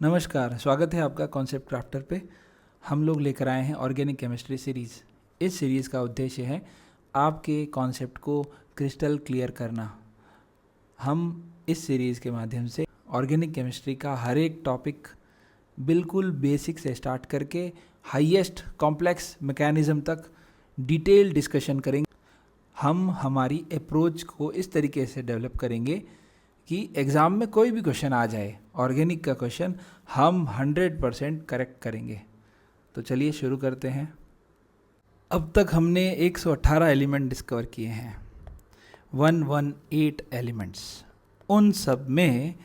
नमस्कार, स्वागत है आपका कॉन्सेप्ट क्राफ्टर पे। हम लोग लेकर आए हैं ऑर्गेनिक केमिस्ट्री सीरीज़। इस सीरीज़ का उद्देश्य है आपके कॉन्सेप्ट को क्रिस्टल क्लियर करना। हम इस सीरीज़ के माध्यम से ऑर्गेनिक केमिस्ट्री का हर एक टॉपिक बिल्कुल बेसिक से स्टार्ट करके हाईएस्ट कॉम्प्लेक्स मैकेनिज़्म तक डिटेल डिस्कशन करेंगे। हम हमारी अप्रोच को इस तरीके से डेवलप करेंगे कि एग्ज़ाम में कोई भी क्वेश्चन आ जाए, ऑर्गेनिक का क्वेश्चन हम 100% करेक्ट करेंगे। तो चलिए शुरू करते हैं। अब तक हमने 118 एलिमेंट डिस्कवर किए हैं, 118 एलिमेंट्स। उन सब में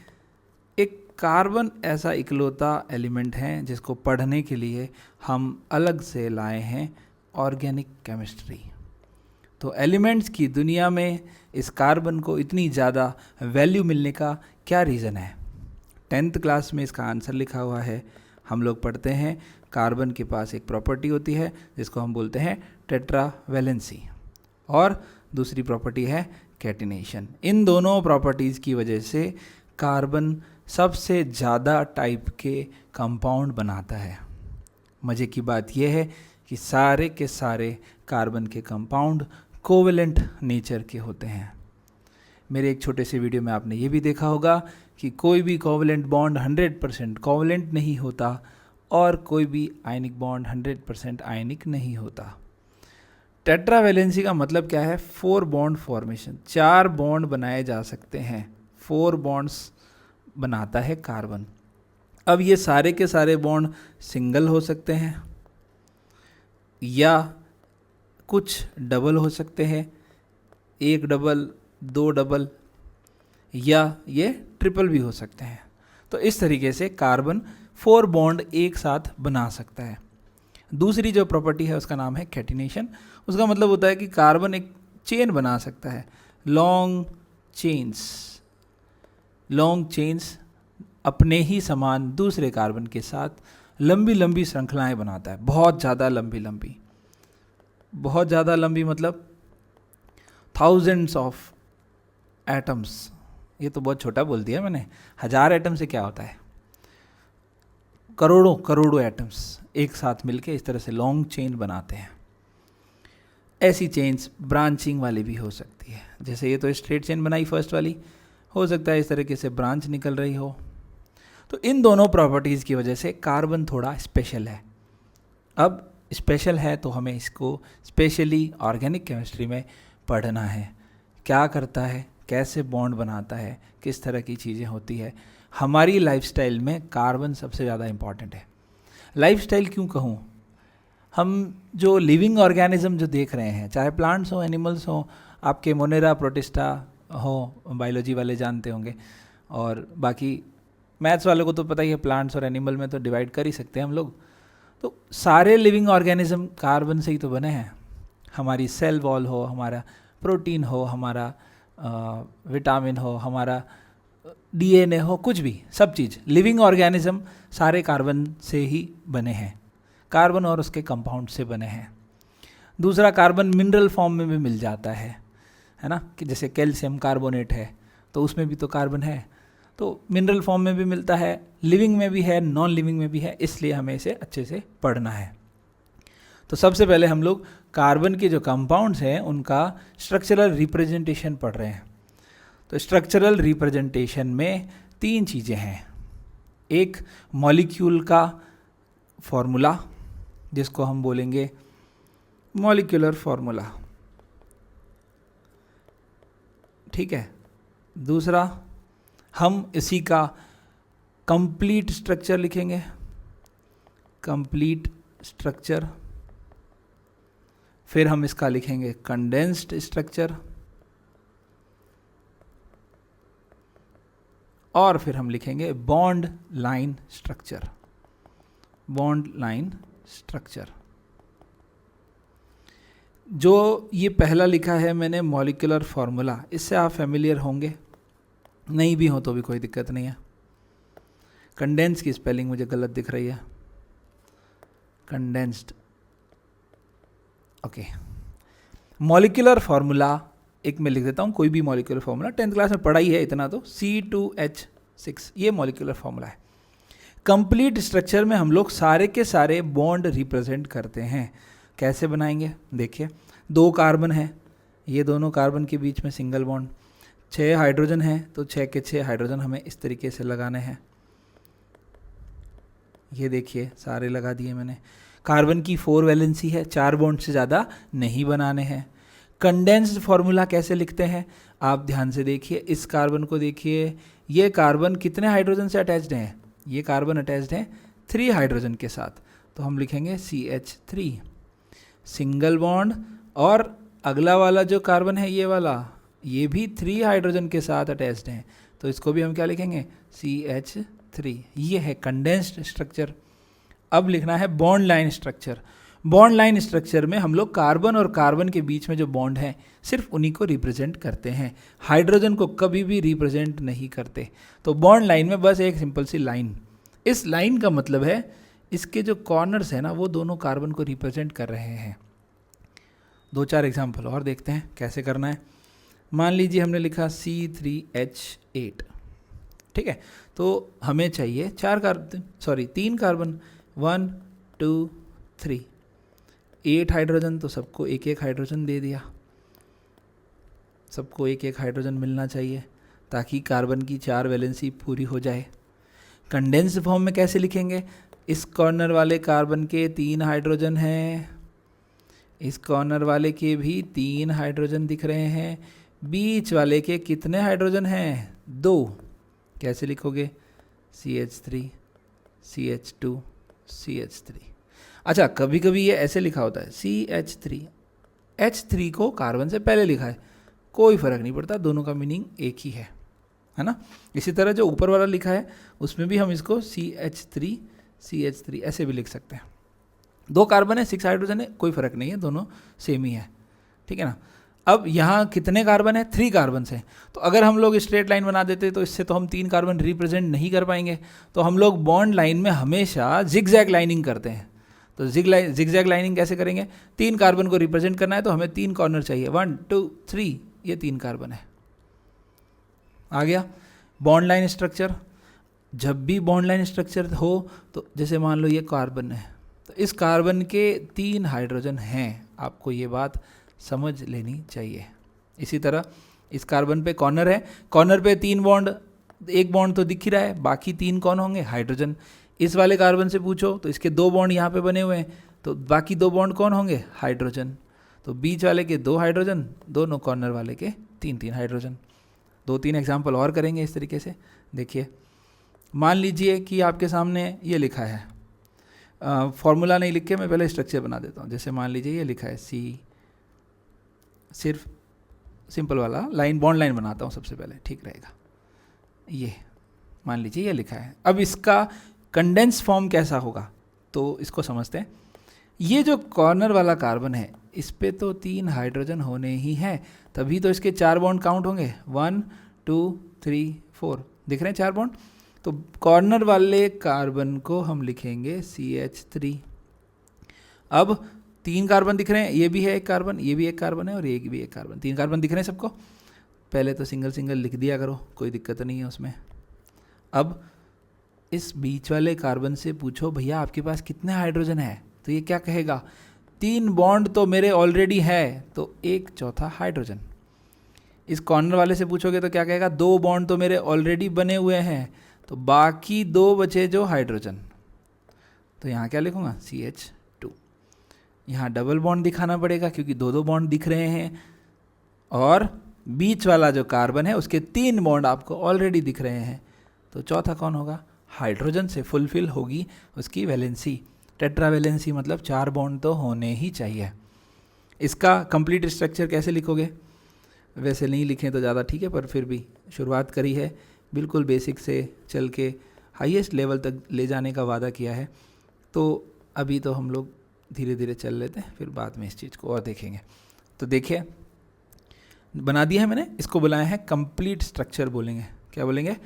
एक कार्बन ऐसा इकलौता एलिमेंट है जिसको पढ़ने के लिए हम अलग से लाए हैं ऑर्गेनिक केमिस्ट्री। तो एलिमेंट्स की दुनिया में इस कार्बन को इतनी ज़्यादा वैल्यू मिलने का क्या रीज़न है? 10th क्लास में इसका आंसर लिखा हुआ है। हम लोग पढ़ते हैं कार्बन के पास एक प्रॉपर्टी होती है जिसको हम बोलते हैं टेट्रावैलेंसी, और दूसरी प्रॉपर्टी है कैटिनेशन। इन दोनों प्रॉपर्टीज़ की वजह से कार्बन सबसे ज़्यादा टाइप के कंपाउंड बनाता है। मज़े की बात यह है कि सारे के सारे कार्बन के कंपाउंड कोवेलेंट नेचर के होते हैं। मेरे एक छोटे से वीडियो में आपने ये भी देखा होगा कि कोई भी कोवेलेंट बॉन्ड 100% कोवेलेंट नहीं होता और कोई भी आयनिक बॉन्ड 100% आयनिक नहीं होता। टेट्रावैलेंसी का मतलब क्या है? 4 बॉन्ड फॉर्मेशन, 4 बॉन्ड बनाए जा सकते हैं। 4 बॉन्ड्स बनाता है कार्बन। अब ये सारे के सारे बॉन्ड सिंगल हो सकते हैं या कुछ डबल हो सकते हैं, 1 डबल, 2 डबल, या ये ट्रिपल भी हो सकते हैं। तो इस तरीके से कार्बन 4 बॉन्ड एक साथ बना सकता है। दूसरी जो प्रॉपर्टी है उसका नाम है कैटिनेशन। उसका मतलब होता है कि कार्बन एक चेन बना सकता है, लॉन्ग चेन्स अपने ही समान दूसरे कार्बन के साथ लंबी लंबी श्रृंखलाएं बनाता है। बहुत ज़्यादा लंबी मतलब थाउजेंड्स ऑफ एटम्स। ये तो बहुत छोटा बोल दिया मैंने। 1000 एटम से क्या होता है? करोड़ों एटम्स एक साथ मिलके इस तरह से लॉन्ग चेन बनाते हैं। ऐसी चेन्स ब्रांचिंग वाली भी हो सकती है। जैसे ये तो स्ट्रेट चेन बनाई फर्स्ट वाली, हो सकता है इस तरीके से ब्रांच निकल रही हो। तो इन दोनों प्रॉपर्टीज़ की वजह से कार्बन थोड़ा स्पेशल है। अब स्पेशल है तो हमें इसको स्पेशली ऑर्गेनिक केमिस्ट्री में पढ़ना है। क्या करता है, कैसे बॉन्ड बनाता है, किस तरह की चीज़ें होती है। हमारी लाइफस्टाइल में कार्बन सबसे ज़्यादा इम्पॉर्टेंट है। लाइफस्टाइल क्यों कहूँ? हम जो लिविंग ऑर्गेनिज्म जो देख रहे हैं, चाहे प्लांट्स हो, एनिमल्स हो, आपके मोनेरा प्रोटिस्टा हो, बायोलॉजी वाले जानते होंगे, और बाकी मैथ्स वालों को तो पता ही है, प्लांट्स और एनिमल में तो डिवाइड कर ही सकते हैं हम लोग। तो सारे लिविंग ऑर्गेनिज्म कार्बन से ही तो बने हैं। हमारी सेल वॉल हो, हमारा प्रोटीन हो, हमारा विटामिन हो, हमारा डीएनए हो, कुछ भी, सब चीज़ लिविंग ऑर्गेनिज्म सारे कार्बन से ही बने हैं, कार्बन और उसके कंपाउंड से बने हैं। दूसरा, कार्बन मिनरल फॉर्म में भी मिल जाता है ना, कि जैसे कैल्शियम कार्बोनेट है तो उसमें भी तो कार्बन है। तो मिनरल फॉर्म में भी मिलता है, लिविंग में भी है, नॉन लिविंग में भी है, इसलिए हमें इसे अच्छे से पढ़ना है। तो सबसे पहले हम लोग कार्बन के जो कंपाउंड्स हैं उनका स्ट्रक्चरल रिप्रेजेंटेशन पढ़ रहे हैं। तो स्ट्रक्चरल रिप्रेजेंटेशन में 3 चीज़ें हैं। एक, मॉलिक्यूल का फॉर्मूला, जिसको हम बोलेंगे मॉलिक्यूलर फॉर्मूला, ठीक है। दूसरा, हम इसी का कंप्लीट स्ट्रक्चर लिखेंगे, कंप्लीट स्ट्रक्चर। फिर हम इसका लिखेंगे कंडेंस्ड स्ट्रक्चर, और फिर हम लिखेंगे बॉन्ड लाइन स्ट्रक्चर। जो ये पहला लिखा है मैंने मॉलिक्यूलर फॉर्मूला, इससे आप फैमिलियर होंगे, नहीं भी हो तो भी कोई दिक्कत नहीं है। कंडेंस की स्पेलिंग मुझे गलत दिख रही है, कंडेंस्ड, ओके। मॉलिक्यूलर फॉर्मूला एक मैं लिख देता हूँ, कोई भी मॉलिक्यूलर फॉर्मूला 10th क्लास में पढ़ा ही है इतना तो, C2H6, ये मॉलिक्यूलर फॉर्मूला है। कंप्लीट स्ट्रक्चर में हम लोग सारे के सारे बॉन्ड रिप्रेजेंट करते हैं। कैसे बनाएंगे देखिए, 2 कार्बन है, ये दोनों कार्बन के बीच में सिंगल बॉन्ड, 6 हाइड्रोजन है तो 6 के 6 हाइड्रोजन हमें इस तरीके से लगाने हैं। ये देखिए सारे लगा दिए मैंने। कार्बन की 4 वैलेंसी है, 4 बॉन्ड से ज़्यादा नहीं बनाने हैं। कंडेंस्ड फॉर्मूला कैसे लिखते हैं आप ध्यान से देखिए, इस कार्बन को देखिए, ये कार्बन कितने हाइड्रोजन से अटैच्ड हैं, ये कार्बन अटैच्ड है 3 हाइड्रोजन के साथ, तो हम लिखेंगे CH3 सिंगल बॉन्ड, और अगला वाला जो कार्बन है ये वाला, ये भी 3 हाइड्रोजन के साथ अटैच्ड हैं, तो इसको भी हम क्या लिखेंगे CH3। ये है कंडेंस्ड स्ट्रक्चर। अब लिखना है bond line structure. Bond line structure में हम लोग कार्बन और कार्बन के बीच में जो बॉन्ड है सिर्फ उन्हीं को रिप्रेजेंट करते हैं, हाइड्रोजन को कभी भी रिप्रेजेंट नहीं करते। तो बॉन्ड लाइन में बस एक सिंपल सी लाइन, इस लाइन का मतलब है इसके जो कॉर्नर्स है ना वो दोनों कार्बन को रिप्रेजेंट कर रहे हैं। 2-4 एग्जाम्पल और देखते हैं कैसे करना है। मान लीजिए हमने लिखा C3H8, ठीक है, तो हमें चाहिए 3 कार्बन, 1 2 3, 8 हाइड्रोजन, तो सबको एक एक हाइड्रोजन दे दिया, सबको एक एक हाइड्रोजन मिलना चाहिए ताकि कार्बन की 4 वैलेंसी पूरी हो जाए। कंडेंस्ड फॉर्म में कैसे लिखेंगे, इस कॉर्नर वाले कार्बन के 3 हाइड्रोजन हैं, इस कॉर्नर वाले के भी 3 हाइड्रोजन दिख रहे हैं, बीच वाले के कितने हाइड्रोजन हैं 2, कैसे लिखोगे CH3 CH2 CH3। अच्छा कभी कभी ये ऐसे लिखा होता है CH3, H3 को कार्बन से पहले लिखा है, कोई फ़र्क नहीं पड़ता, दोनों का मीनिंग एक ही है ना। इसी तरह जो ऊपर वाला लिखा है उसमें भी हम इसको CH3 ऐसे भी लिख सकते हैं। 2 कार्बन है, 6 हाइड्रोजन है, कोई फ़र्क नहीं है, दोनों सेम ही है, ठीक है ना। अब यहाँ कितने कार्बन है, 3 कार्बन से, तो अगर हम लोग स्ट्रेट लाइन बना देते तो इससे तो हम 3 कार्बन रिप्रेजेंट नहीं कर पाएंगे, तो हम लोग बॉन्ड लाइन में हमेशा जिगजैग लाइनिंग करते हैं। तो जिगजैग लाइनिंग कैसे करेंगे, 3 कार्बन को रिप्रेजेंट करना है तो हमें 3 कॉर्नर चाहिए, 1 2 3, ये 3 कार्बन है। आ गया बॉन्ड लाइन स्ट्रक्चर। जब भी बॉन्ड लाइन स्ट्रक्चर हो तो जैसे मान लो ये कार्बन है, तो इस कार्बन के 3 हाइड्रोजन हैं, आपको ये बात समझ लेनी चाहिए। इसी तरह इस कार्बन पे कॉर्नर है, कॉर्नर पे 3 बॉन्ड, एक बॉन्ड तो दिख ही रहा है, बाकी 3 कौन होंगे, हाइड्रोजन। इस वाले कार्बन से पूछो तो इसके 2 बॉन्ड यहाँ पे बने हुए हैं, तो बाकी 2 बॉन्ड कौन होंगे, हाइड्रोजन। तो बीच वाले के 2 हाइड्रोजन, दोनों कॉर्नर वाले के 3 हाइड्रोजन। 2-3 एग्जाम्पल और करेंगे इस तरीके से। देखिए मान लीजिए कि आपके सामने ये लिखा है, फॉर्मूला नहीं लिख के मैं पहले स्ट्रक्चर बना देता हूँ। जैसे मान लीजिए ये लिखा है C, सिर्फ सिंपल वाला लाइन, बॉन्ड लाइन बनाता हूँ सबसे पहले, ठीक रहेगा। ये मान लीजिए ये लिखा है, अब इसका कंडेंस फॉर्म कैसा होगा तो इसको समझते हैं। ये जो कॉर्नर वाला कार्बन है इस पे तो 3 हाइड्रोजन होने ही हैं, तभी तो इसके 4 बॉन्ड काउंट होंगे, 1 2 3 4, दिख रहे हैं 4 बॉन्ड। तो कॉर्नर वाले कार्बन को हम लिखेंगे CH3। अब 3 कार्बन दिख रहे हैं, ये भी है एक कार्बन, ये भी एक कार्बन है और ये भी एक कार्बन, 3 कार्बन दिख रहे हैं सबको। पहले तो सिंगल सिंगल लिख दिया करो, कोई दिक्कत नहीं है उसमें। अब इस बीच वाले कार्बन से पूछो भैया आपके पास कितने हाइड्रोजन है, तो ये क्या कहेगा, 3 बॉन्ड तो मेरे ऑलरेडी है, तो 1/4 हाइड्रोजन। इस कॉर्नर वाले से पूछोगे तो क्या कहेगा, 2 बॉन्ड तो मेरे ऑलरेडी बने हुए हैं, तो बाकी 2 बचे जो हाइड्रोजन, तो यहाँ क्या लिखूँगा CH2। यहाँ डबल बॉन्ड दिखाना पड़ेगा क्योंकि 2 बॉन्ड दिख रहे हैं, और बीच वाला जो कार्बन है उसके 3 बॉन्ड आपको ऑलरेडी दिख रहे हैं, तो चौथा कौन होगा, हाइड्रोजन से फुलफिल होगी उसकी वैलेंसी। टेट्रा वैलेंसी मतलब 4 बॉन्ड तो होने ही चाहिए। इसका कंप्लीट स्ट्रक्चर कैसे लिखोगे, वैसे नहीं लिखें तो ज़्यादा ठीक है, पर फिर भी शुरुआत करी है, बिल्कुल बेसिक से चल के हाईएस्ट लेवल तक ले जाने का वादा किया है, तो अभी तो हम लोग धीरे धीरे चल लेते हैं, फिर बाद में इस चीज़ को और देखेंगे। तो देखिए बना दिया है मैंने, इसको बुलाया है कंप्लीट स्ट्रक्चर बोलेंगे। क्या बोलेंगे,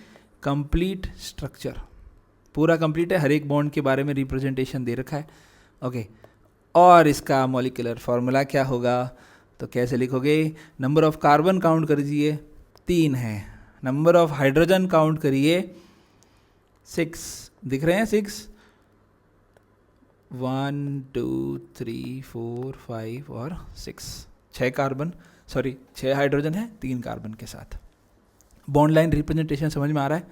कंप्लीट स्ट्रक्चर। पूरा कंप्लीट है, हर एक बॉन्ड के बारे में रिप्रेजेंटेशन दे रखा है, ओके। और इसका मॉलिक्यूलर फार्मूला क्या होगा, तो कैसे लिखोगे, नंबर ऑफ कार्बन काउंट कर दीजिए 3 है, नंबर ऑफ हाइड्रोजन काउंट करिए 6 दिख रहे हैं, 6, 1 2 3 4 5 और 6, 6 कार्बन, सॉरी 6 हाइड्रोजन है 3 कार्बन के साथ। बॉन्ड लाइन रिप्रेजेंटेशन समझ में आ रहा है?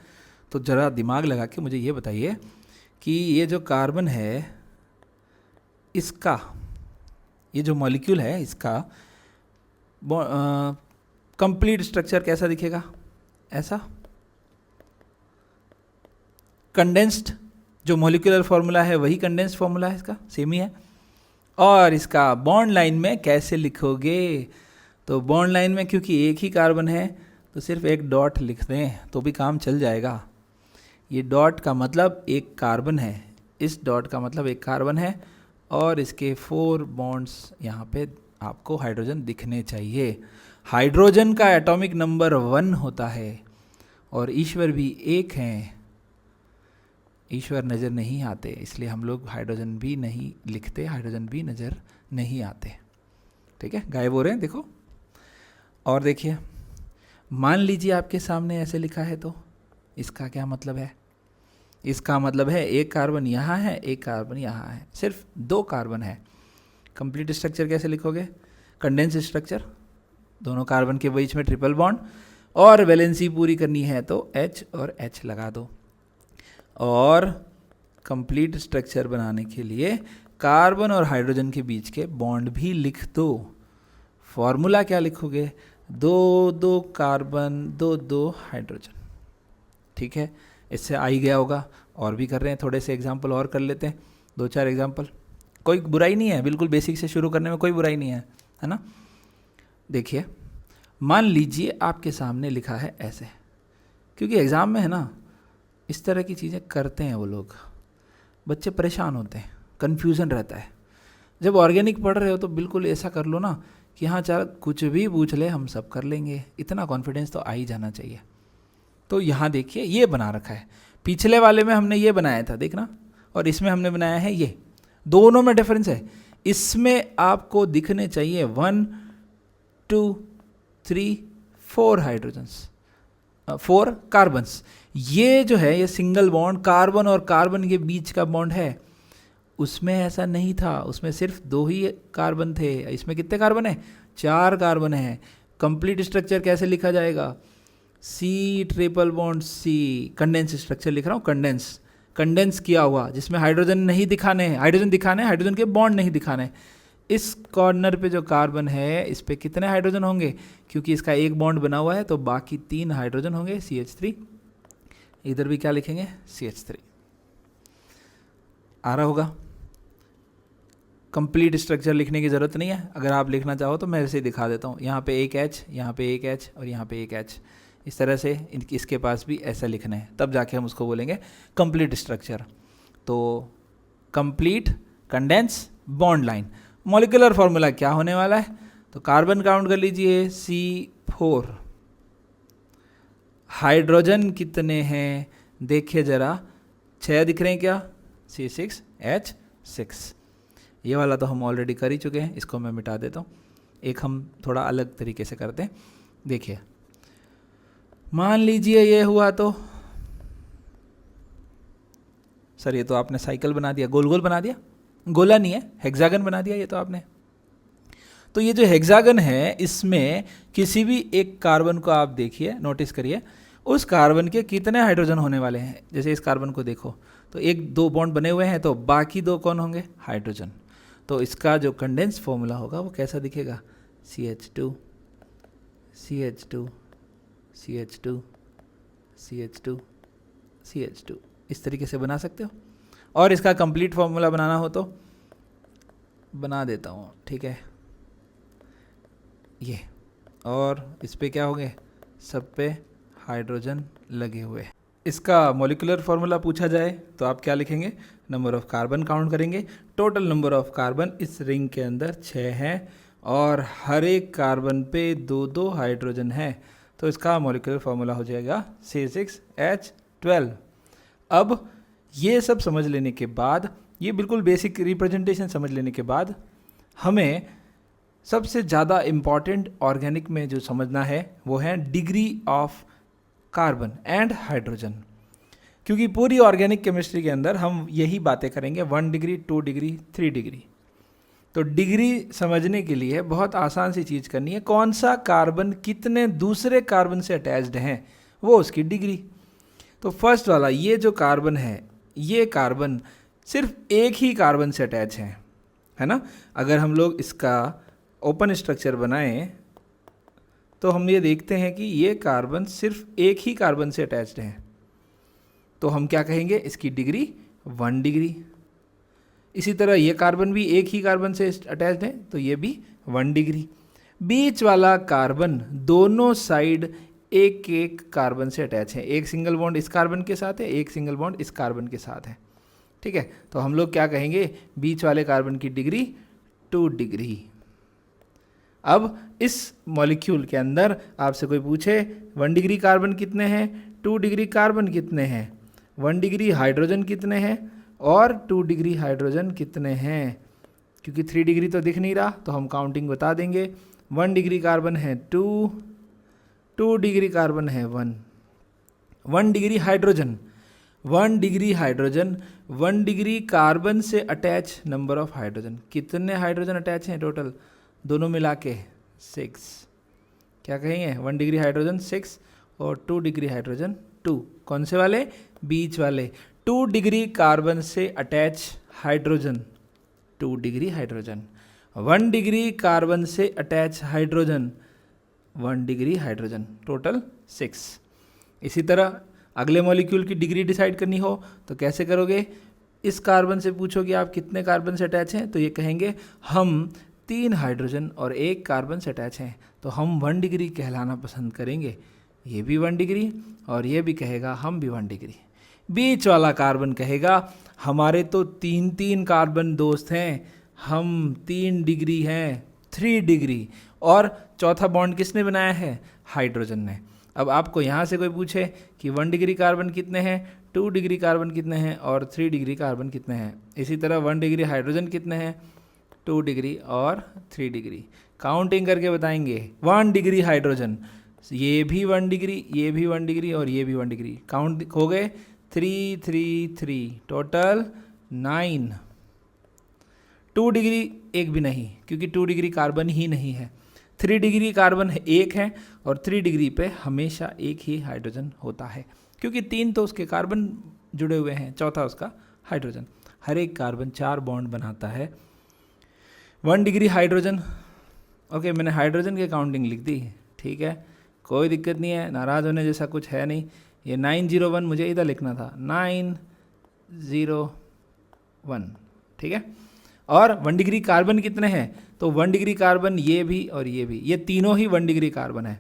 तो ज़रा दिमाग लगा के मुझे ये बताइए कि ये जो कार्बन है इसका, ये जो मॉलिक्यूल है इसका कंप्लीट स्ट्रक्चर कैसा दिखेगा? ऐसा। कंडेंस्ड जो मॉलिक्यूलर फॉर्मूला है वही कंडेंस्ड फॉर्मूला है, इसका सेम ही है। और इसका बॉन्ड लाइन में कैसे लिखोगे? तो बॉन्ड लाइन में क्योंकि एक ही कार्बन है तो सिर्फ एक डॉट लिख दें तो भी काम चल जाएगा। ये डॉट का मतलब एक कार्बन है, इस डॉट का मतलब एक कार्बन है, और इसके 4 बॉन्ड्स यहाँ पे आपको हाइड्रोजन दिखने चाहिए। हाइड्रोजन का एटॉमिक नंबर 1 होता है और ईश्वर भी एक हैं। ईश्वर नज़र नहीं आते, इसलिए हम लोग हाइड्रोजन भी नहीं लिखते, हाइड्रोजन भी नज़र नहीं आते। ठीक है, गायब हो रहे हैं देखो। और देखिए, मान लीजिए आपके सामने ऐसे लिखा है तो इसका क्या मतलब है? इसका मतलब है एक कार्बन यहाँ है, एक कार्बन यहाँ है, सिर्फ 2 कार्बन है। कंप्लीट स्ट्रक्चर कैसे लिखोगे? कंडेंस स्ट्रक्चर, दोनों कार्बन के बीच में ट्रिपल बॉन्ड, और वैलेंसी पूरी करनी है तो H और H लगा दो। और कंप्लीट स्ट्रक्चर बनाने के लिए कार्बन और हाइड्रोजन के बीच के बॉन्ड भी लिख दो। फॉर्मूला क्या लिखोगे? 2 कार्बन 2 हाइड्रोजन। ठीक है, इससे आ ही गया होगा। और भी कर रहे हैं, थोड़े से एग्जाम्पल और कर लेते हैं, 2-4 एग्जाम्पल। कोई बुराई नहीं है, बिल्कुल बेसिक से शुरू करने में कोई बुराई नहीं है ना। देखिए, मान लीजिए आपके सामने लिखा है ऐसे, क्योंकि एग्ज़ाम में है ना इस तरह की चीज़ें करते हैं वो लोग, बच्चे परेशान होते हैं, कन्फ्यूज़न रहता है। जब ऑर्गेनिक पढ़ रहे हो तो बिल्कुल ऐसा कर लो ना कि हाँ चल कुछ भी पूछ ले हम सब कर लेंगे, इतना कॉन्फिडेंस तो आ ही जाना चाहिए। तो यहाँ देखिए ये बना रखा है, पिछले वाले में हमने ये बनाया था देखना, और इसमें हमने बनाया है ये, दोनों में डिफरेंस है। इसमें आपको दिखने चाहिए 1 2 3 4 हाइड्रोजन्स, 4 कार्बन्स। ये जो है ये सिंगल बॉन्ड कार्बन और कार्बन के बीच का बॉन्ड है, उसमें ऐसा नहीं था, उसमें सिर्फ 2 ही कार्बन थे। इसमें कितने कार्बन है? 4 कार्बन है। कंप्लीट स्ट्रक्चर कैसे लिखा जाएगा? C triple bond C, condense structure लिख रहा हूँ, कंडेंस किया हुआ, जिसमें हाइड्रोजन नहीं दिखाने हैं, हाइड्रोजन दिखाने हैं, हाइड्रोजन के बॉन्ड नहीं दिखाने। इस कॉर्नर पे जो कार्बन है इस पे कितने हाइड्रोजन होंगे? क्योंकि इसका एक बॉन्ड बना हुआ है तो बाकी 3 हाइड्रोजन होंगे, CH3। इधर भी क्या लिखेंगे? CH3। आ रहा होगा? कंप्लीट स्ट्रक्चर लिखने की ज़रूरत नहीं है, अगर आप लिखना चाहो तो मैं वैसे ही दिखा देता हूँ। यहाँ पे एक H, यहाँ पे एक H और यहाँ पे एक H, इस तरह से इसके पास भी ऐसा लिखना है, तब जाके हम उसको बोलेंगे कंप्लीट स्ट्रक्चर। तो complete condense bond line, molecular formula क्या होने वाला है? तो कार्बन काउंट कर लीजिए C4, हाइड्रोजन कितने हैं देखिए ज़रा, 6 दिख रहे हैं क्या? C6H6। ये वाला तो हम ऑलरेडी कर ही चुके हैं, इसको मैं मिटा देता हूँ। एक हम थोड़ा अलग तरीके से करते हैं। देखिए, मान लीजिए ये हुआ तो सर ये तो आपने साइकिल बना दिया, गोल गोल बना दिया, गोला नहीं है, हेक्सागन बना दिया ये तो आपने। तो ये जो हेक्सागन है इसमें किसी भी एक कार्बन को आप देखिए, नोटिस करिए, उस कार्बन के कितने हाइड्रोजन होने वाले हैं। जैसे इस कार्बन को देखो तो 1-2 बॉन्ड बने हुए हैं, तो बाकी 2 कौन होंगे? हाइड्रोजन। तो इसका जो कंडेंस फॉर्मूला होगा वो कैसा दिखेगा? CH2 CH2 CH2 CH2 CH2, इस तरीके से बना सकते हो। और इसका कंप्लीट फॉर्मूला बनाना हो तो बना देता हूँ, ठीक है, ये। और इस पे क्या होंगे? सब पे हाइड्रोजन लगे हुए। इसका मॉलिक्यूलर फार्मूला पूछा जाए तो आप क्या लिखेंगे? नंबर ऑफ कार्बन काउंट करेंगे, टोटल नंबर ऑफ कार्बन इस रिंग के अंदर 6 है और हर एक कार्बन पे 2-2 हाइड्रोजन है, तो इसका मॉलिक्यूलर फार्मूला हो जाएगा C6H12। अब ये सब समझ लेने के बाद, ये बिल्कुल बेसिक रिप्रेजेंटेशन समझ लेने के बाद, हमें सबसे ज़्यादा इम्पॉर्टेंट ऑर्गेनिक में जो समझना है वो है degree of carbon and hydrogen. क्योंकि पूरी ऑर्गेनिक केमिस्ट्री के अंदर हम यही बातें करेंगे, 1 डिग्री, 2 डिग्री, 3 डिग्री। तो डिग्री समझने के लिए बहुत आसान सी चीज़ करनी है, कौन सा कार्बन कितने दूसरे कार्बन से अटैच्ड हैं, वो उसकी डिग्री। तो फर्स्ट वाला ये जो कार्बन है, ये कार्बन सिर्फ एक ही कार्बन से अटैच है ना। अगर हम लोग इसका ओपन स्ट्रक्चर बनाएं तो हम ये देखते हैं कि ये कार्बन सिर्फ एक ही कार्बन से अटैच्ड है, तो हम क्या कहेंगे, इसकी डिग्री 1 डिग्री। इसी तरह ये कार्बन भी एक ही कार्बन से अटैच्ड है, तो ये भी 1 डिग्री। बीच वाला कार्बन दोनों साइड एक एक कार्बन से अटैच है, एक सिंगल बॉन्ड इस कार्बन के साथ है, एक सिंगल बॉन्ड इस कार्बन के साथ है, ठीक है। तो हम लोग क्या कहेंगे, बीच वाले कार्बन की डिग्री 2 डिग्री। अब इस मॉलिक्यूल के अंदर आपसे कोई पूछे 1 डिग्री कार्बन कितने हैं, 2 डिग्री कार्बन कितने हैं, 1 डिग्री हाइड्रोजन कितने हैं और 2 डिग्री हाइड्रोजन कितने हैं, क्योंकि 3 डिग्री तो दिख नहीं रहा तो हम काउंटिंग बता देंगे। 1 डिग्री कार्बन है 2, 2 डिग्री कार्बन है 1, 1 degree hydrogen, 1 degree hydrogen, 1 degree carbon से अटैच नंबर ऑफ हाइड्रोजन, कितने हाइड्रोजन अटैच हैं टोटल दोनों मिला के 6। क्या कहेंगे, 1 डिग्री हाइड्रोजन 6 और 2 डिग्री हाइड्रोजन 2। कौन से वाले, बीच वाले। 2 डिग्री कार्बन से attach hydrogen 2 degree hydrogen, 1 degree carbon से attach hydrogen 1 degree hydrogen, total 6। इसी तरह अगले मॉलिक्यूल की डिग्री डिसाइड करनी हो तो कैसे करोगे, इस कार्बन से पूछोगे आप कितने कार्बन से अटैच हैं, तो ये कहेंगे हम 3 हाइड्रोजन और 1 कार्बन से अटैच हैं, तो हम 1 डिग्री कहलाना पसंद करेंगे। ये भी 1 डिग्री और ये भी कहेगा हम भी 1 डिग्री। बीच वाला कार्बन कहेगा हमारे तो 3 कार्बन दोस्त हैं, हम 3 डिग्री हैं, 3 डिग्री। और चौथा बॉन्ड किसने बनाया है, हाइड्रोजन ने। अब आपको यहाँ से कोई पूछे कि 1 डिग्री कार्बन कितने हैं, 2 डिग्री कार्बन कितने हैं और 3 डिग्री कार्बन कितने हैं, इसी तरह 1 डिग्री हाइड्रोजन कितने हैं, 2 डिग्री और 3 डिग्री, काउंटिंग करके बताएंगे। 1 डिग्री हाइड्रोजन, ये भी 1 डिग्री, ये भी 1 डिग्री और ये भी 1 डिग्री, काउंट हो गए 3 3 3, टोटल 9। 2 डिग्री एक भी नहीं, क्योंकि 2 डिग्री कार्बन ही नहीं है। 3 डिग्री कार्बन एक है और 3 डिग्री पे हमेशा एक ही हाइड्रोजन होता है, क्योंकि 3 तो उसके कार्बन जुड़े हुए हैं, चौथा उसका हाइड्रोजन। हर एक कार्बन 4 बॉन्ड बनाता है। 1 डिग्री हाइड्रोजन, ओके मैंने हाइड्रोजन की काउंटिंग लिख दी, ठीक है, कोई दिक्कत नहीं है, नाराज़ होने जैसा कुछ है नहीं। ये 901 मुझे इधर लिखना था, 901, ठीक है। और 1 डिग्री कार्बन कितने हैं, तो 1 डिग्री कार्बन ये भी और ये भी, ये तीनों ही 1 डिग्री कार्बन है।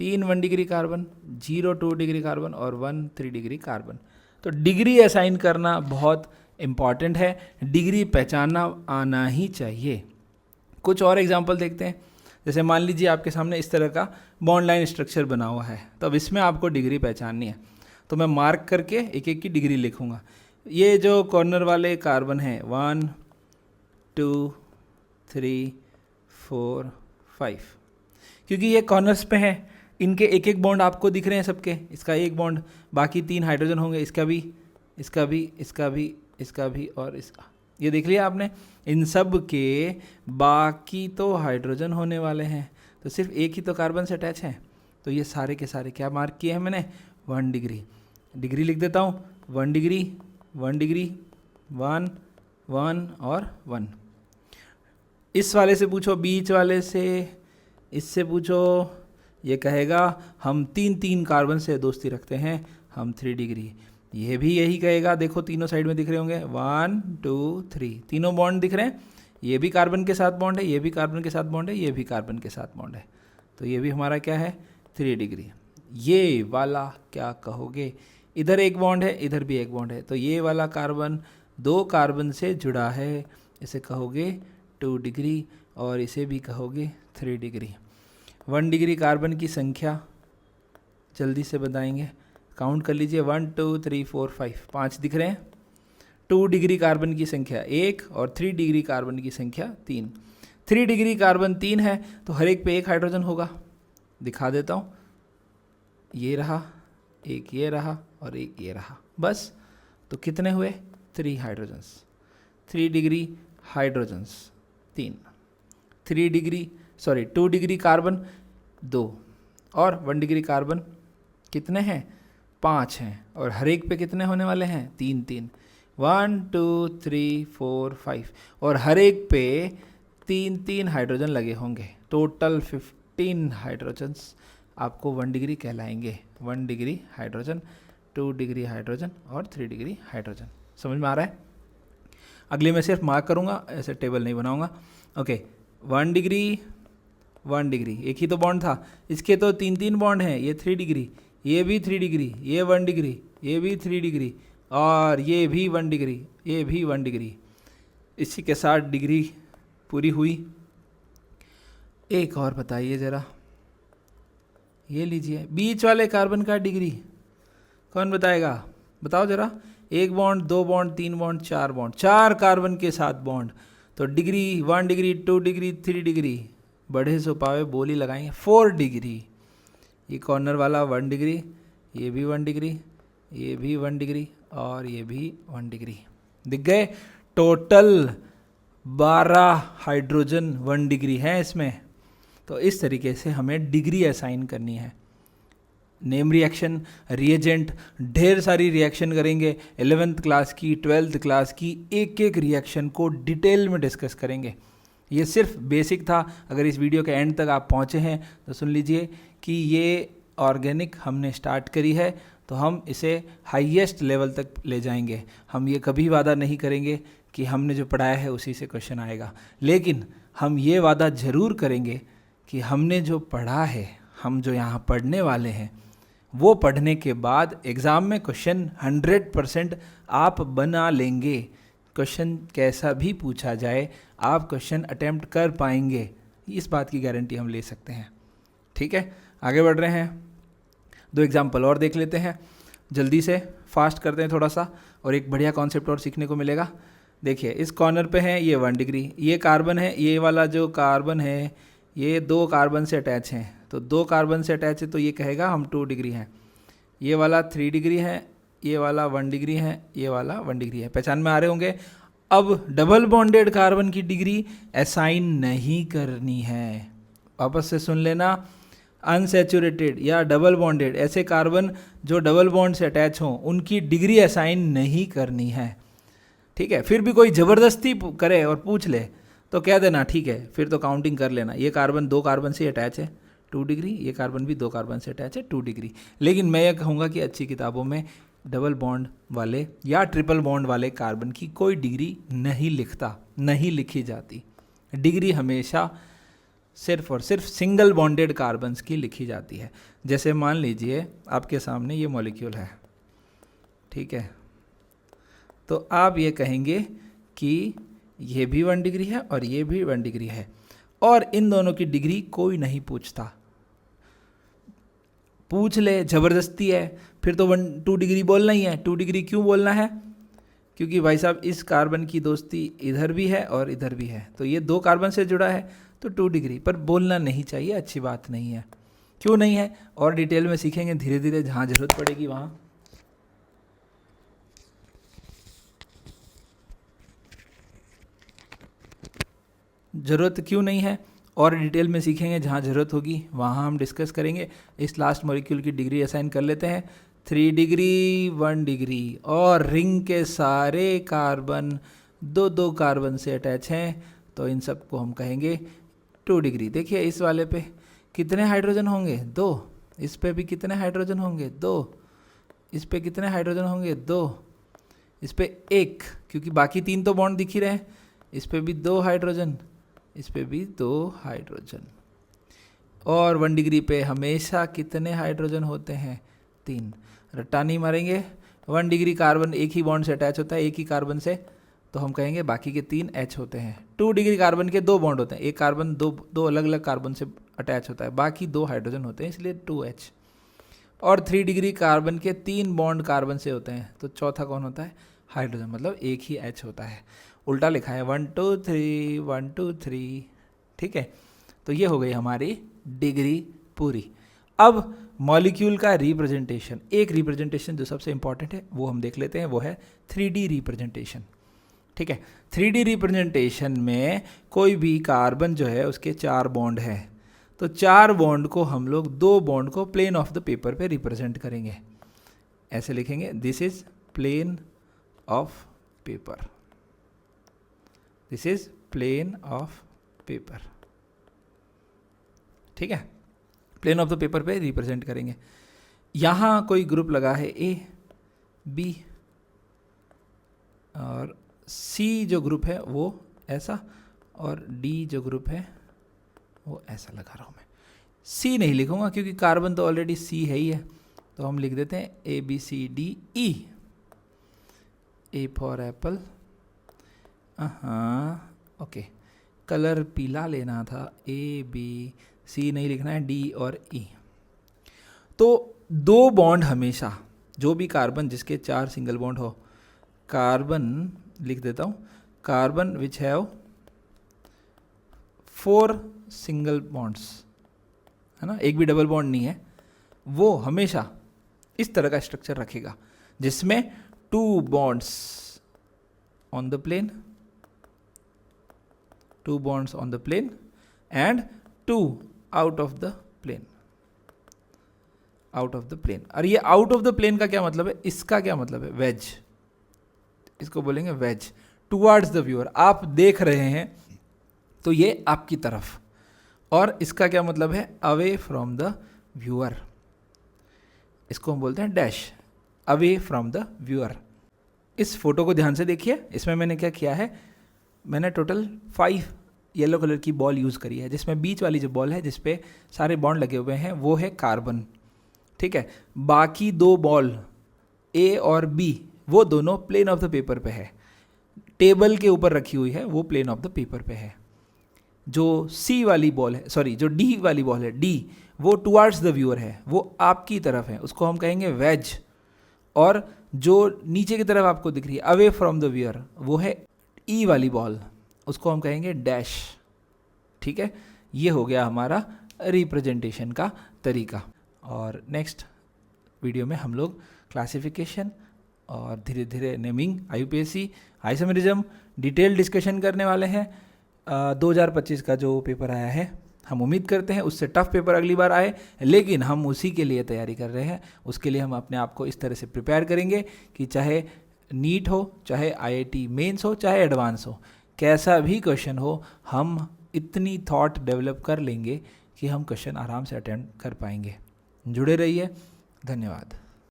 3 1 डिग्री कार्बन, 0 2 डिग्री कार्बन और 1 3 डिग्री कार्बन। तो डिग्री असाइन करना बहुत इम्पॉर्टेंट है, डिग्री पहचानना आना ही चाहिए। कुछ और एग्जांपल देखते हैं। जैसे मान लीजिए आपके सामने इस तरह का बॉन्ड लाइन स्ट्रक्चर बना हुआ है, तो अब इसमें आपको डिग्री पहचाननी है, तो मैं मार्क करके एक एक की डिग्री लिखूंगा। ये जो कॉर्नर वाले कार्बन हैं 1 2 3 4 5, क्योंकि ये कॉर्नर्स पे हैं, इनके एक एक बॉन्ड आपको दिख रहे हैं सबके, इसका एक बॉन्ड, बाकी 3 हाइड्रोजन होंगे, इसका भी, इसका भी, इसका भी, इसका भी और इसका, ये देख लिया आपने। इन सब के बाकी तो हाइड्रोजन होने वाले हैं, तो सिर्फ एक ही तो कार्बन से अटैच है, तो ये सारे के सारे क्या मार्क किए हैं मैंने, 1 डिग्री। डिग्री लिख देता हूँ, 1 डिग्री 1 डिग्री 1 1 और 1। इस वाले से पूछो, बीच वाले से, इससे पूछो, ये कहेगा हम 3 कार्बन से दोस्ती रखते हैं, हम 3 डिग्री। ये भी यही कहेगा, देखो तीनों साइड में दिख रहे होंगे 1 2 3, तीनों बॉन्ड दिख रहे हैं, ये भी कार्बन के साथ बॉन्ड है, ये भी कार्बन के साथ बॉन्ड है, ये भी कार्बन के साथ बॉन्ड है, तो ये भी हमारा क्या है, 3 डिग्री। ये वाला क्या कहोगे, इधर एक बॉन्ड है, इधर भी एक बॉन्ड है, तो ये वाला कार्बन 2 कार्बन से जुड़ा है, इसे कहोगे 2 डिग्री और इसे भी कहोगे 3 डिग्री। 1 डिग्री कार्बन की संख्या जल्दी से बताएंगे, काउंट कर लीजिए, 1 2 3 4 5, 5 दिख रहे हैं। 2 डिग्री कार्बन की संख्या 1 और 3 डिग्री कार्बन की संख्या 3। 3 डिग्री कार्बन 3 है, तो हर एक पे एक हाइड्रोजन होगा, दिखा देता हूँ, ये रहा एक ये रहा और एक ये रहा, बस। तो कितने हुए? 3 hydrogens. 3 degree hydrogens 3, 2 degree carbon 2, और 1 डिग्री कार्बन कितने हैं? 5 हैं। और हर एक पे कितने होने वाले हैं? 3 3, 1 2 3 4 5, और हर एक पे 3 3 हाइड्रोजन लगे होंगे। टोटल 15 हाइड्रोजन्स आपको 1 डिग्री कहलाएंगे। 1 डिग्री हाइड्रोजन, 2 डिग्री हाइड्रोजन और 3 डिग्री हाइड्रोजन। समझ में आ रहा है? अगले में सिर्फ मार्क करूँगा, ऐसे टेबल नहीं बनाऊँगा। ओके, 1 डिग्री 1 डिग्री, एक ही तो बॉन्ड था, इसके तो 3 3 बॉन्ड हैं। ये 3 डिग्री, ये भी 3 डिग्री, ये 1 डिग्री, ये भी 3 डिग्री, और ये भी 1 डिग्री, ये भी 1 डिग्री। इसी के साथ डिग्री पूरी हुई। एक और बताइए ज़रा, ये लीजिए बीच वाले कार्बन का डिग्री, कौन बताएगा? बताओ ज़रा। 1 bond, 2 bond, 3 bond, 4 bond, 4 carbon के साथ बॉन्ड, तो डिग्री 1 डिग्री, 2 डिग्री, 3 डिग्री, बढ़े सो पावे बोली लगाएंगे 4 डिग्री। ये कॉर्नर वाला 1 डिग्री, ये भी 1 डिग्री, ये भी 1 डिग्री, और ये भी 1 डिग्री। दिख गए? टोटल 12 हाइड्रोजन 1 डिग्री है इसमें। तो इस तरीके से हमें डिग्री असाइन करनी है। नेम रिएक्शन, रिएजेंट, ढेर सारी रिएक्शन करेंगे। 11th क्लास की, 12th क्लास की एक एक रिएक्शन को डिटेल में डिस्कस करेंगे। ये सिर्फ बेसिक था। अगर इस वीडियो के एंड तक आप पहुँचे हैं तो सुन लीजिए कि ये ऑर्गेनिक हमने स्टार्ट करी है, तो हम इसे हाईएस्ट लेवल तक ले जाएंगे। हम ये कभी वादा नहीं करेंगे कि हमने जो पढ़ाया है उसी से क्वेश्चन आएगा, लेकिन हम ये वादा ज़रूर करेंगे कि हमने जो पढ़ा है, हम जो यहाँ पढ़ने वाले हैं, वो पढ़ने के बाद एग्ज़ाम में क्वेश्चन 100% आप बना लेंगे। क्वेश्चन कैसा भी पूछा जाए आप क्वेश्चन अटेम्प्ट कर पाएंगे, इस बात की गारंटी हम ले सकते हैं। ठीक है, आगे बढ़ रहे हैं। 2 एग्जाम्पल और देख लेते हैं, जल्दी से फास्ट करते हैं थोड़ा सा, और एक बढ़िया कॉन्सेप्ट और सीखने को मिलेगा। देखिए, इस कॉर्नर पे है ये 1 डिग्री, ये कार्बन है, ये वाला जो कार्बन है ये 2 कार्बन से अटैच हैं, तो 2 कार्बन से अटैच है तो ये कहेगा हम 2 डिग्री हैं। ये वाला 3 डिग्री है, ये वाला 1 डिग्री है, ये वाला 1 डिग्री है। पहचान में आ रहे होंगे। अब डबल बॉन्डेड कार्बन की डिग्री असाइन नहीं करनी है। वापस से सुन लेना, अनसैचुरेटेड या डबल बॉन्डेड ऐसे कार्बन जो डबल बॉन्ड से अटैच हों, उनकी डिग्री असाइन नहीं करनी है। ठीक है, फिर भी कोई ज़बरदस्ती करे और पूछ ले तो कह देना ठीक है, फिर तो काउंटिंग कर लेना। ये कार्बन 2 कार्बन से अटैच है 2 डिग्री, ये कार्बन भी 2 कार्बन से अटैच है 2 डिग्री। लेकिन मैं ये कहूँगा कि अच्छी किताबों में डबल बॉन्ड वाले या ट्रिपल बॉन्ड वाले कार्बन की कोई डिग्री नहीं लिखी जाती। डिग्री हमेशा सिर्फ और सिर्फ सिंगल बॉन्डेड कार्बन्स की लिखी जाती है। जैसे मान लीजिए आपके सामने ये मॉलिक्यूल है, ठीक है, तो आप ये कहेंगे कि ये भी 1 डिग्री है और ये भी 1 डिग्री है, और इन दोनों की डिग्री कोई नहीं पूछता। पूछ ले, ज़बरदस्ती है, फिर तो 2 डिग्री बोलना ही है। 2 डिग्री क्यों बोलना है? क्योंकि भाई साहब इस कार्बन की दोस्ती इधर भी है और इधर भी है, तो ये 2 कार्बन से जुड़ा है, तो 2 डिग्री पर बोलना नहीं चाहिए, अच्छी बात नहीं है। क्यों नहीं है और डिटेल में सीखेंगे धीरे धीरे, जहाँ ज़रूरत पड़ेगी वहाँ। ज़रूरत क्यों नहीं है और डिटेल में सीखेंगे, जहाँ ज़रूरत होगी वहाँ हम डिस्कस करेंगे। इस लास्ट मॉलिक्यूल की डिग्री असाइन कर लेते हैं। 3 डिग्री 1 डिग्री, और रिंग के सारे कार्बन 2 कार्बन से अटैच हैं, तो इन सब को हम कहेंगे 2 डिग्री। देखिए इस वाले पे कितने हाइड्रोजन होंगे? 2। इस पे भी कितने हाइड्रोजन होंगे? 2। इस पे कितने हाइड्रोजन होंगे? 2। इस पे 1, क्योंकि बाकी 3 तो बॉन्ड दिख ही रहे हैं। इस पे भी 2 हाइड्रोजन, इस पे भी 2 हाइड्रोजन। और 1 डिग्री पे हमेशा कितने हाइड्रोजन होते हैं? 3। रट्टा नहीं मारेंगे। 1 डिग्री कार्बन एक ही बॉन्ड से अटैच होता है, एक ही कार्बन से, तो हम कहेंगे बाकी के 3 H होते हैं। 2 डिग्री कार्बन के 2 बॉन्ड होते हैं, एक कार्बन दो अलग अलग कार्बन से अटैच होता है, बाकी 2 हाइड्रोजन होते हैं, इसलिए 2H। और 3 डिग्री कार्बन के 3 बॉन्ड कार्बन से होते हैं, तो चौथा कौन होता है? हाइड्रोजन, मतलब एक ही H होता है। उल्टा लिखा है 1 2 3 1 2 3। ठीक है, तो ये हो गई हमारी डिग्री पूरी। अब मॉलिक्यूल का रिप्रेजेंटेशन, एक रिप्रेजेंटेशन जो सबसे इंपॉर्टेंट है वो हम देख लेते हैं, वो है 3D रिप्रेजेंटेशन। ठीक है, 3D रिप्रेजेंटेशन में कोई भी कार्बन जो है उसके 4 बॉन्ड है, तो 4 बॉन्ड को हम लोग 2 बॉन्ड को प्लेन ऑफ द पेपर पे रिप्रेजेंट करेंगे। ऐसे लिखेंगे, this is plane of paper, this is plane of paper. ठीक है, प्लेन ऑफ द पेपर पे रिप्रेजेंट करेंगे। यहाँ कोई ग्रुप लगा है ए, बी और सी जो ग्रुप है वो ऐसा, और डी जो ग्रुप है वो ऐसा लगा रहा हूँ मैं। सी नहीं लिखूँगा क्योंकि कार्बन तो ऑलरेडी सी है ही है, तो हम लिख देते हैं A B C D E. A for apple, हाँ ओके, कलर पीला लेना था, ए बी सी नहीं लिखना है, डी और ई। तो 2 बॉन्ड हमेशा, जो भी कार्बन जिसके 4 सिंगल बॉन्ड हो, कार्बन लिख देता हूँ, carbon which have 4 single bonds, है ना, एक भी डबल बॉन्ड नहीं है, वो हमेशा इस तरह का स्ट्रक्चर रखेगा जिसमें 2 bonds on the plane, 2 bonds on the plane and 2 out of the plane, out of the plane. और ये आउट ऑफ द प्लेन का क्या मतलब है, इसका क्या मतलब है, वेज, इसको बोलेंगे वेज, टुवर्ड्स द व्यूअर, आप देख रहे हैं तो ये आपकी तरफ, और इसका क्या मतलब है, अवे फ्रॉम द व्यूअर, इसको हम बोलते हैं dash, away from the viewer. इस फोटो को ध्यान से देखिए, इसमें मैंने क्या किया है, मैंने टोटल 5 येलो कलर की बॉल यूज़ करी है, जिसमें बीच वाली जो बॉल है जिसपे सारे बॉन्ड लगे हुए हैं वो है कार्बन। ठीक है, बाकी 2 बॉल ए और बी वो दोनों प्लेन ऑफ द पेपर पे है, टेबल के ऊपर रखी हुई है, वो प्लेन ऑफ द पेपर पे है। जो सी वाली बॉल है, सॉरी जो डी वाली बॉल है, डी, वो टुवर्ड्स द व्यूअर है, वो आपकी तरफ है, उसको हम कहेंगे वेज। और जो नीचे की तरफ आपको दिख रही है अवे फ्रॉम द व्यूअर, वो है ई वाली बॉल, उसको हम कहेंगे डैश। ठीक है, ये हो गया हमारा रिप्रेजेंटेशन का तरीका। और नेक्स्ट वीडियो में हम लोग क्लासिफिकेशन और धीरे धीरे naming, IUPAC, isomerism detail discussion करने वाले हैं। 2025 का जो पेपर आया है, हम उम्मीद करते हैं उससे टफ पेपर अगली बार आए, लेकिन हम उसी के लिए तैयारी कर रहे हैं। उसके लिए हम अपने आप को इस तरह से प्रिपेयर करेंगे कि चाहे नीट हो, चाहे IIT मेंस हो, चाहे एडवांस हो, कैसा भी क्वेश्चन हो, हम इतनी थॉट डेवलप कर लेंगे कि हम क्वेश्चन आराम से अटेम्प्ट कर पाएंगे। जुड़े रहिए, धन्यवाद।